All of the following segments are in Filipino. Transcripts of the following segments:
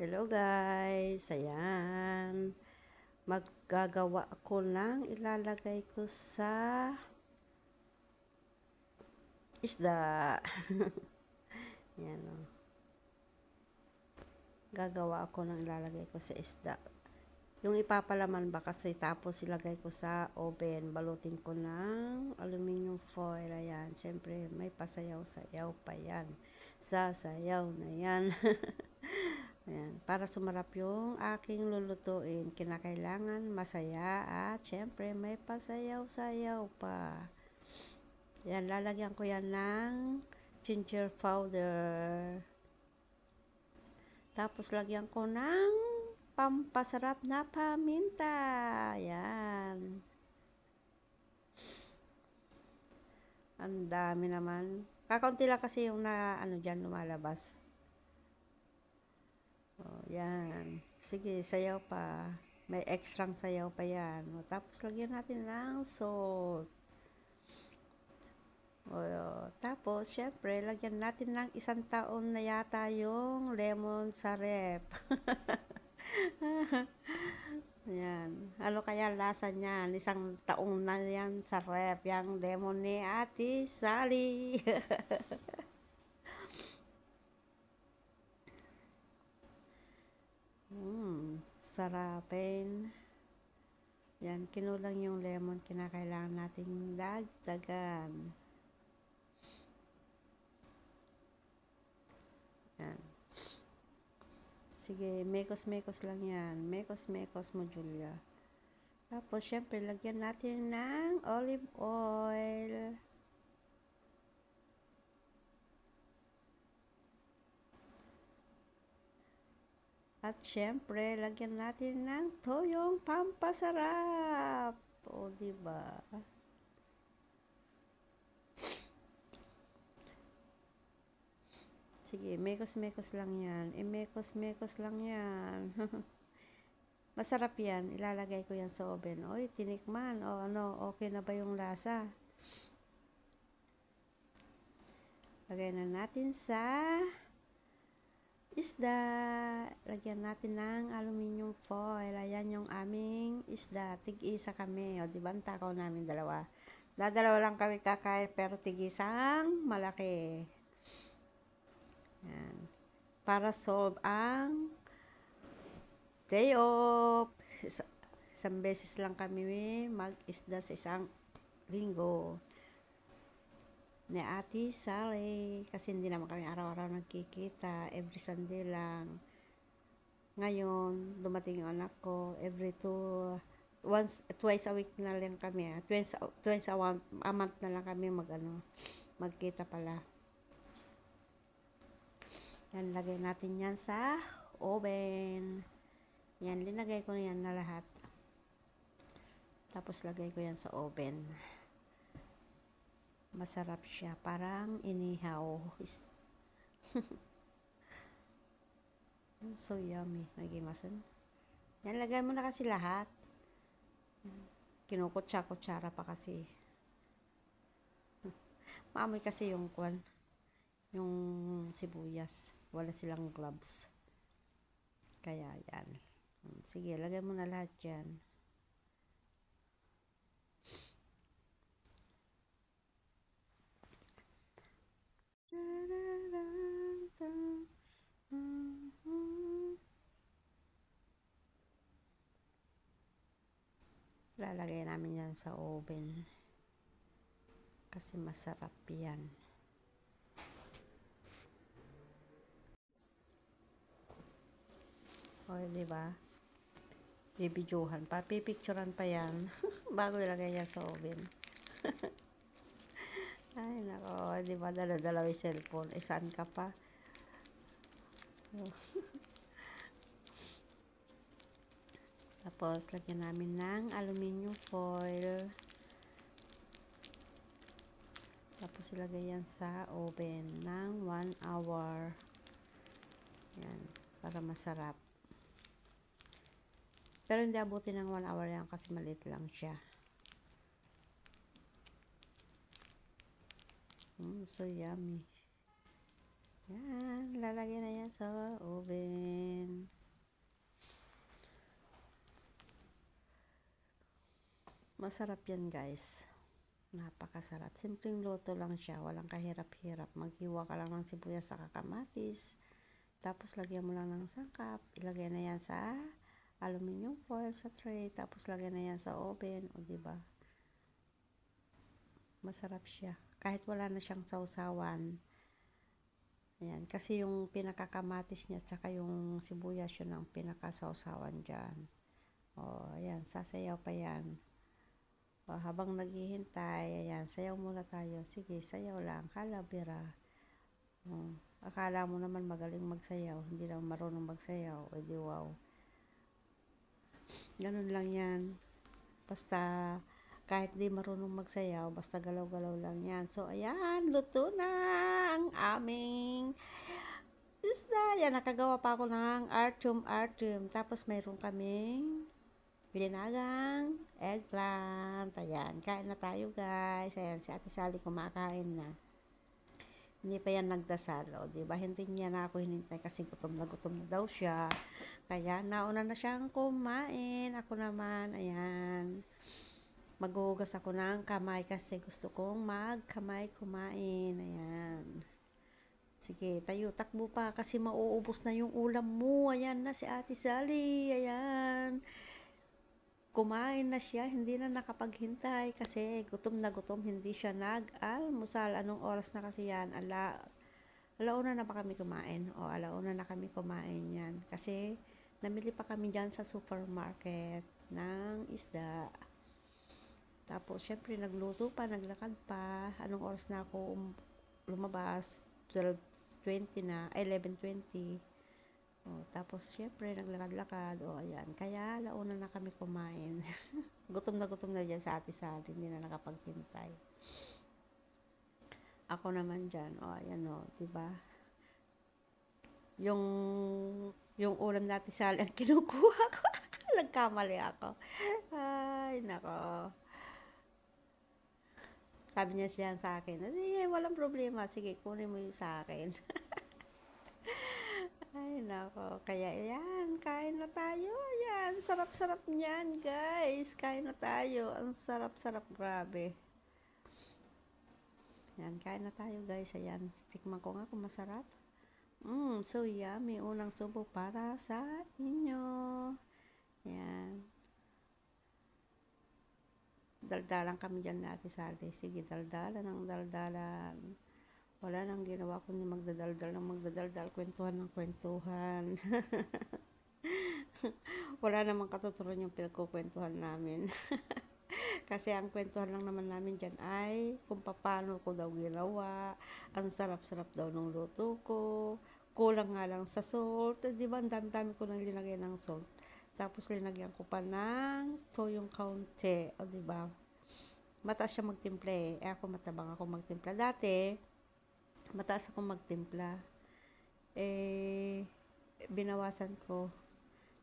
Hello guys, ayan. Maggagawa ako ng ilalagay ko sa isda. Ayan o. Gagawa ako ng ilalagay ko sa isda. Yung ipapalaman ba kasi tapos ilagay ko sa oven. Balutin ko ng aluminum foil. Ayan, syempre may pasayaw-sayaw pa yan. Sasayaw na yan. Ayan, para sumarap yung aking lulutuin, kinakailangan masaya at syempre may pasayaw-sayaw pa. Ayan, lalagyan ko yan ng ginger powder. Tapos lagyan ko ng pampasarap na paminta. Ayan. Ang dami naman. Kakaunti lang kasi yung dyan lumalabas. Oh, yan. Sige, sayaw pa. May extrang sayaw pa yan. O, tapos lagyan natin ng salt. O, tapos, syempre, lagyan natin ng 1 taon na yata yung lemon sa rep. Yan. Ano kaya lasa niyan? 1 taong na yan sa rep. Yung lemon ni Ate Sally. Sarapin. Yan, kinulang yung lemon, kinakailangan nating dagdagan. Yan. Sige, mekos-mekos lang yan. Mekos-mekos mo, Julia. Tapos, syempre, lagyan natin ng olive oil. At syempre, lagyan natin ng toyong pampasarap. O, diba? Sige, mekos-mekos lang yan. Mekos-mekos lang yan. Masarap yan. Ilalagay ko yan sa oven. Oy, tinikman. O ano, okay na ba yung lasa? Lagay na natin sa isda. Lagyan natin ng aluminium foil. Ayan yung aming isda. Tig-isa kami. O, diba ang takaw namin dalawa? Dadalawa lang kami kakain pero tig-isang malaki. Yan. Para solve ang day off. Isang beses lang kami mag-isda sa isang linggo. Ni Ate Sally. Kasi hindi naman kami araw-araw nagkikita. Every Sunday lang. Ngayon, dumating yung anak ko. Twice a week na lang kami. Twice a month na lang kami magkita pala. Yan, lagay natin yan sa oven. Yan, linagay ko yan na lahat. Tapos lagay ko yan sa oven. Masarap siya. Parang inihaw. So yummy. Nagimasan. Yan, lagay mo na kasi lahat. Kinukutsa-kutsara pa kasi. Maamoy kasi yung sibuyas. Wala silang gloves. Kaya yan. Sige, lagay mo na lahat yan. Lalagay namin yan sa oven. Kasi masarap yan. O, diba? Bibidyohan pa. Pipicturean pa yan. Bago ilagay yan sa oven. Ay, nako. Diba? Dala-dalaw yung cellphone. Saan ka pa? Tapos, lagyan namin ng aluminum foil. Tapos, ilagay yan sa oven ng 1 hour. Yan. Para masarap. Pero hindi abutin ng 1 hour yan kasi maliit lang siya. So yummy. Yan. Lalagyan na yan sa oven. Masarap yan guys. Napakasarap. Simpleng luto lang siya. Walang kahirap-hirap. Maghiwa ka lang ng sibuyas sa kamatis. Tapos lagyan mo lang ng sangkap. Ilagay na yan sa aluminum foil sa tray. Tapos lagyan na yan sa oven. O diba? Masarap siya. Kahit wala na siyang sausawan. Ayan. Kasi yung pinakakamatis niya tsaka yung sibuyas yun ang pinakasausawan dyan. O, ayan. Sasayaw pa yan. O, habang naghihintay, ayan, sayaw muna tayo. Sige, sayaw lang. Halabira. O, akala mo naman magaling magsayaw. Hindi lang marunong magsayaw. O, di wow. Ganun lang yan. Basta, kahit di marunong magsayaw, basta galaw-galaw lang yan. So, ayan, luto na ang aming isda. Yan, nakagawa pa ako ng artium. Tapos, mayroon kaming binagang eggplant. Ayan, kain na tayo guys. Ayan, si Ate Sally kumakain na. Hindi pa yan nagdasal. O, diba? Hindi niya na ako hinintay kasi gutom na daw siya. Kaya, nauna na siyang kumain. Ako naman, ayan. Maghuhugas ako ng kamay kasi gusto kong magkamay kumain. Ayan. Sige, tayo, takbo pa kasi mauubos na yung ulam mo. Ayan na si Ate Sally. Ayan. Kumain na siya, hindi na nakapaghintay kasi gutom na gutom, hindi siya nag-almusal. Anong oras na kasi yan? Alauna na pa kami kumain. O, alauna na kami kumain yan. Kasi, namili pa kami dyan sa supermarket ng isda. Tapos, syempre, nagluto pa, naglakad pa. Anong oras na ako lumabas? 12:20 na, 11:20. O, tapos, syempre, naglakad-lakad. O, ayan. Kaya, launa na kami kumain. Gutom na dyan sa Ate Sally. Hindi na nakapaghintay. Ako naman dyan. O, ayan o. Diba? Yung ulam na Ate Sally ang kinukuha ko. Nagkamali ako. Ay, nako. Sabi niya siya sa akin, walang problema. Sige, kunin mo yung sa akin. Ay, nako. Kaya, ayan, kain na tayo. Ayan, sarap-sarap niyan, guys. Kain na tayo. Ang sarap-sarap, grabe. Ayan, kain na tayo, guys. Ayan, tikman ko nga kung masarap. So yummy. Unang subo para sa inyo. Ayan. Daldalan kami dyan na Ate Sally. Sige, daldalan ng daldalan. Wala nang ginawa kundi magdadaldal, kwentuhan ng kwentuhan. Wala namang katuturan yung pinagkukwentuhan namin. Kasi ang kwentuhan lang naman namin dyan ay kung paano ko daw ginawa. Ang sarap-sarap daw ng luto ko. Kulang nga lang sa salt. Diba, ang dami-dami ko nang linagay ng salt. Tapos linagyan ko pa ng toyong kaunti. O diba, mataas siya magtimpla eh. Ako matabang ako magtimpla. Dati, mataas ako magtimpla. Binawasan ko.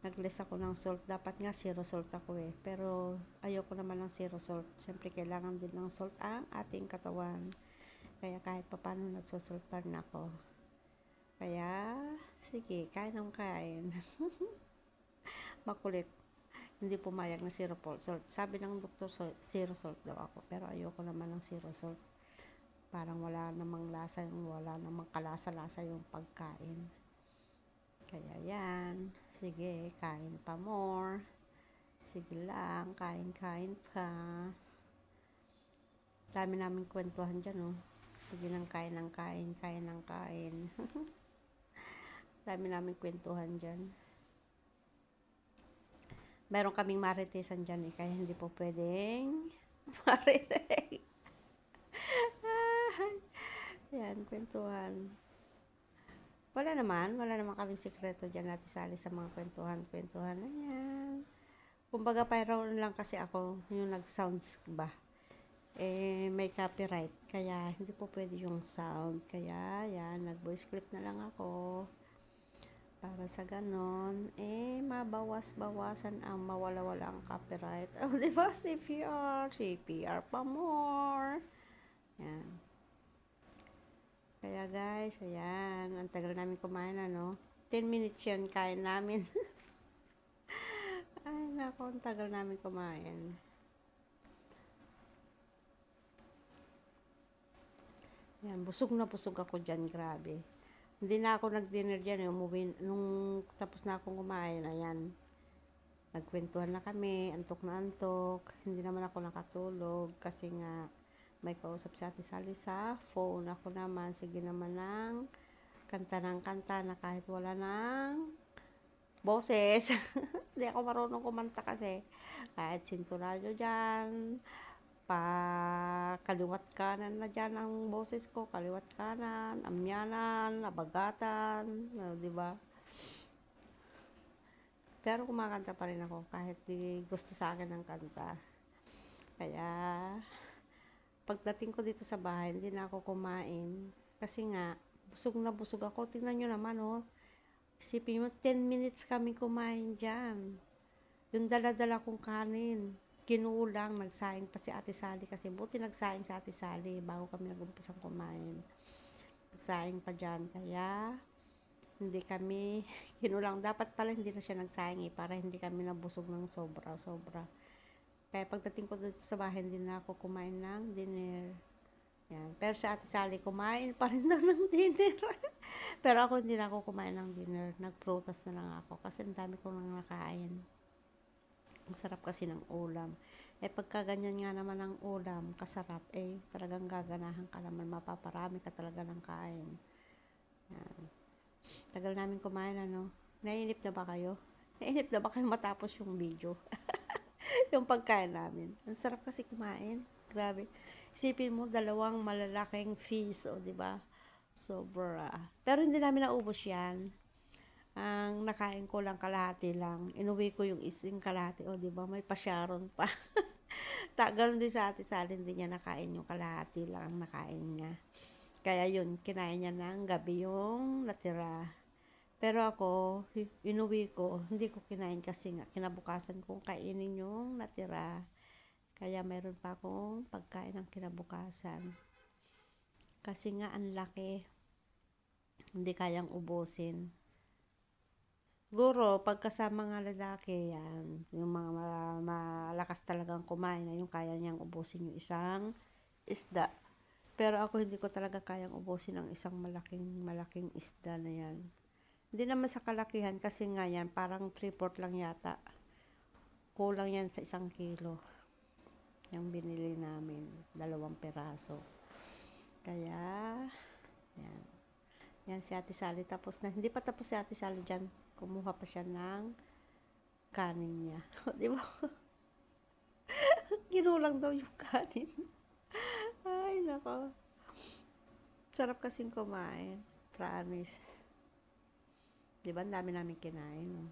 Nag-less ako ng salt. Dapat nga zero salt ako eh. Pero ayoko naman ng zero salt. Siyempre kailangan din ng salt ang ating katawan. Kaya kahit papano nagsusalt pa rin ako. Kaya, sige, kain ng kain. Makulit. Hindi pumayag na zero salt. Sabi ng doktor, zero salt daw ako. Pero ayoko naman ng zero salt. Parang wala namang lasa, wala namang kalasa-lasa yung pagkain. Kaya yan. Sige, kain pa more. Sige lang, kain pa. Dami namin kwentuhan dyan, oh. Sige lang, kain. Dami namin kwentuhan dyan. Meron kaming maritesan dyan, eh, kaya hindi po pwedeng marites. Yan, kwentuhan. Wala naman kaming sikreto dyan Ate Sally sa mga kwentuhan na yan. Kumbaga, pyroon lang kasi ako yung nag-sounds ba. May copyright. Kaya, hindi po pwede yung sound. Kaya, yan, nag-voice clip na lang ako. Para sa ganon, mabawas-bawasan ang mawala-wala ang copyright. Oh, diba? CPR pa more. Yan. Kaya guys, ayan, ang tagal namin kumain, 10 minutes yan, kain namin. Ay, nako, ang tagal namin kumain. Yan, busog na busog ako dyan, grabe. Hindi na ako nag-dinner dyan, umuwi, nung tapos na akong kumain, ayan. Nagkwentuhan na kami, antok na antok. Hindi naman ako nakatulog kasi nga may kausap si Ate Sally sa phone. Ako naman, sige naman ng kanta ng kanta na kahit wala ng boses. Hindi ako marunong kumanta kasi. Kahit sintonado dyan, pa kaliwat kanan na dyan ang boses ko, kaliwat kanan, amyanan, abagatan, di ba? Pero kumakanta pa rin ako kahit di gusto sa akin ng kanta. Kaya, pagdating ko dito sa bahay, hindi na ako kumain. Kasi nga, busog na busog ako. Tingnan nyo naman, oh. Isipin mo, 10 minutes kami kumain dyan. Yung dala-dala kong kanin. Kinulang, nagsaing pa si Ate Sally. Kasi buti nagsaing si Ate Sally bago kami nag-umpisang kumain. Nagsaing pa dyan. Kaya, hindi kami kinulang. Dapat pala hindi na siya nagsaing para hindi kami nabusog ng sobra-sobra. Kaya pagdating ko dito sa bahay, hindi na ako kumain ng dinner. Yan. Pero sa Ate Sally, kumain pa rin daw ng dinner. Pero ako hindi na ako kumain ng dinner. Nag-protest na lang ako kasi ang dami ko nang nakain. Ang sarap kasi ng ulam. Pagka ganyan nga naman ang ulam, kasarap, talagang gaganahan ka naman. Mapaparami ka talaga ng kain. Yan. Tagal namin kumain, ano. Nainip na ba kayo? Nainip na ba kayo matapos yung video? Yung pagkain namin. Ang sarap kasi kumain. Grabe. Isipin mo, dalawang malalaking feast, o, diba? Sobra. Pero hindi namin naubos yan. Ang nakain ko lang kalahati lang. Inuwi ko yung ising kalahati. O, diba? May pasyaron pa. Ganun din sa Ate Sally, hindi niya nakain yung kalahati lang ang nakain niya. Kaya yun, kinain niya ng gabi yung natira. Pero ako, inuwi ko, hindi ko kinain kasi nga kinabukasan kong kainin yung natira. Kaya meron pa akong pagkain ng kinabukasan. Kasi nga ang laki, hindi kayang ubusin. Siguro, pagka sa mga lalaki yan, yung mga malakas talagang kumain na yung kaya niyang ubusin yung isang isda. Pero ako hindi ko talaga kayang ubusin ang isang malaking isda na yan. Hindi naman sa kalakihan kasi nga yan, parang 3/4 lang yata. Kulang yan sa 1 kilo. Yung binili namin, 2 peraso. Kaya, yan. Yan si Ate Sally tapos na. Hindi pa tapos si Ate Sally dyan. Kumuha pa siya ng kanin niya. Di ba? Ginulang daw yung kanin. Ay, nako. Sarap kasing kumain. Promise. Di ba? Ang dami namin kinain. No?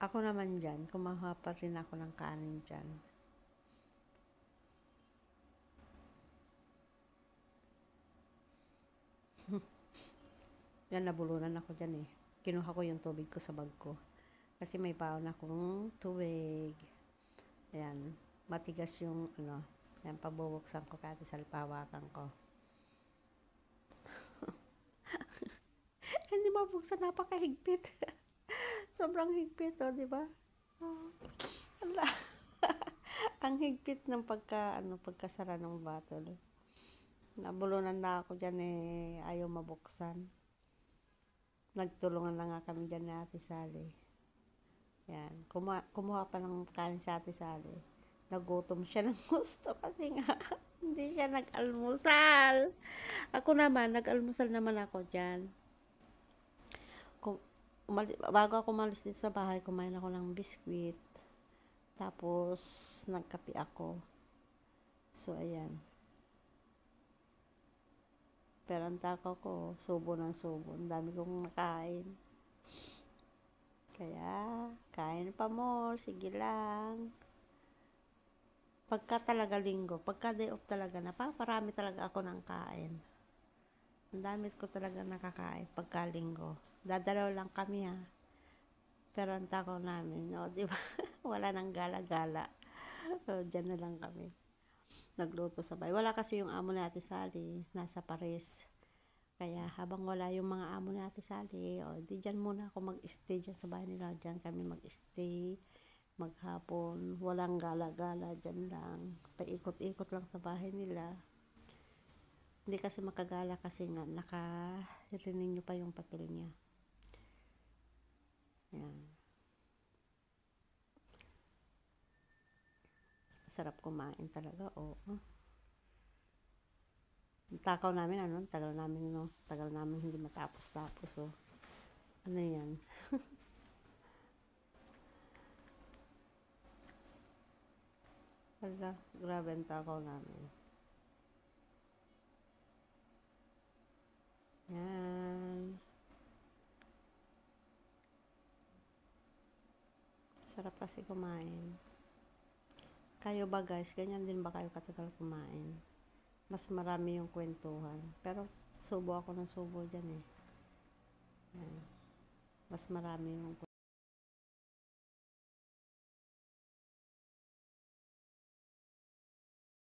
Ako naman dyan, kumaha pa rin ako ng kanin dyan. Yan, nabulunan ako dyan eh. Kinuha ko yung tubig ko sa bag ko. Kasi may baon akong tubig. Ayan, matigas yung ano. Yan, pabubuksan ko kati sa pawakan ko. Hindi mabuksan, napakahigpit. Sobrang higpit, oh, di ba? Oh, ang higpit ng pagkasara ng bottle. Nabulunan na ako dyan eh, ayaw mabuksan. Nagtulungan na nga kami dyan ni Ate Sally. Yan, kumuha pa ng kanin si Ate Sally. Nagutom siya ng gusto kasi nga hindi siya nag-almusal. Ako naman, nag-almusal naman ako dyan. Bago ako umalis dito sa bahay, kumain ako ng biskwit. Tapos, nagkape ako. So, ayan. Pero ang takaw ko, subo ng subo. Ang dami kong nakain. Kaya, kain pa more. Sige lang. Pagka talaga linggo, pagka day off talaga, napaparami talaga ako ng kain. Ang dami ko talaga nakakain pagka linggo. Dadalaw lang kami ha. Pero ang takaw namin, no, di ba? Wala nang gala-gala. So, dyan na lang kami. Nagluto sa bahay. Wala kasi yung amo ni Ate Sally. Nasa Paris. Kaya habang wala yung mga amo ni Ate Sally, di dyan muna ako mag-stay dyan sa bahay nila. Dyan kami mag-stay. maghapon, walang gala-gala, dyan lang, paikot-ikot lang sa bahay nila. Hindi kasi makagala kasi nga, naka-renew pa yung papel niya. Yan. Sarap kumain talaga, oo. Takaw namin, tagal namin hindi matapos-tapos, oh. Ano yan? Hala, grabe ang takaw namin. Yan. Sarap kasi kumain. Kayo ba guys, ganyan din ba kayo katagal kumain? Mas marami yung kwentuhan. Pero subo ako ng subo dyan eh. Yan. Mas marami yung